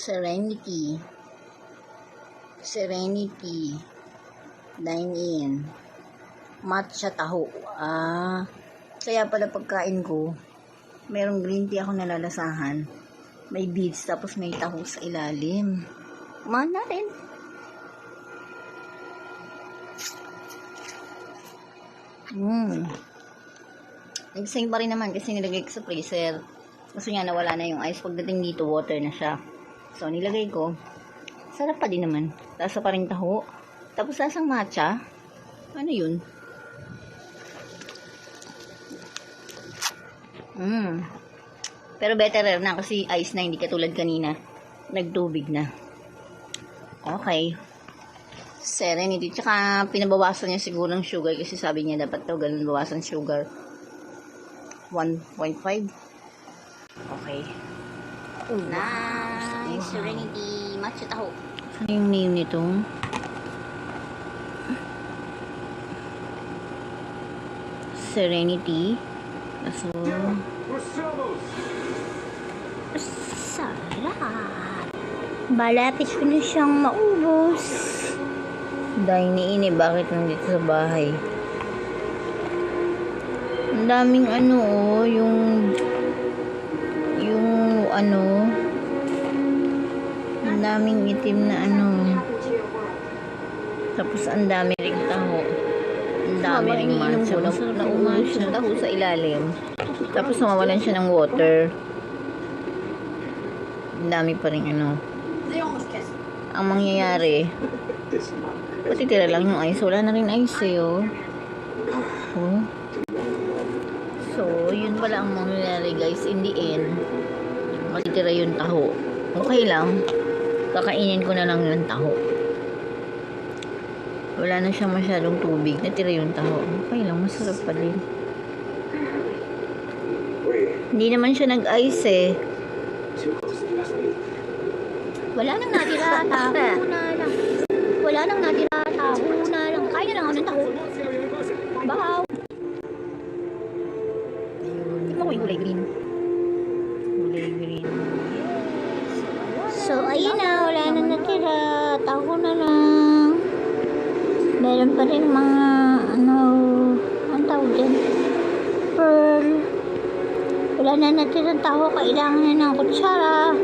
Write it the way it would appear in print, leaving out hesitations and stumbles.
Serenity. Serenity. Dine in. Matcha taho. Kaya pala pagkain ko, merong green tea ako nalalasahan. May beads, tapos may taho sa ilalim. Kumain natin. Nagsing pa rin naman kasi nilagay ko sa freezer. Kasi nga nawala na yung ice. Pagdating dito, water na siya. So, nilagay ko. Sarap pa din naman. Lasa pa rin taho. Tapos lasang matcha. Ano yun? Pero better na kasi ice na, hindi katulad kanina. Nagtubig na. Okay. Serenity. Tsaka pinabawasan niya siguro ng sugar kasi sabi niya dapat daw ganun bawasan sugar. 1.5. Okay. Nice. Serenity. Matcha taho. Ano yung name nito? Serenity. So, sarap. Malapit ko na siyang maubos. Dahil niini, bakit nandito sa bahay? Ang daming yung ang daming itim na tapos ang dami ring taho. Ang dami ring matcha. Nauman siya taho sa ilalim. Tapos nawawalan siya ng water. Ang dami pa rin Ang mangyayari, patitira lang yung ice. Wala na rin ice So, yun pala ang mangyayari guys. In the end, matitira yung taho. Okay lang. Kakainin ko na lang yung taho. Wala na siya masyadong tubig. Natira yung taho. Okay lang. Masarap pa din. Hindi naman siya nag-ice Wala nang natira. Taho na lang. Wala nang natira. Taho na lang. Kaya na lang ako ng taho. Bahaw. Tignan ko yung kulay green. Kulay green. So, ayun na. Wala nang natira. Taho na lang. Meron pa rin mga ang tawag dyan? Pearl. Wala na natirang taho. Kailangan na ng kutsara.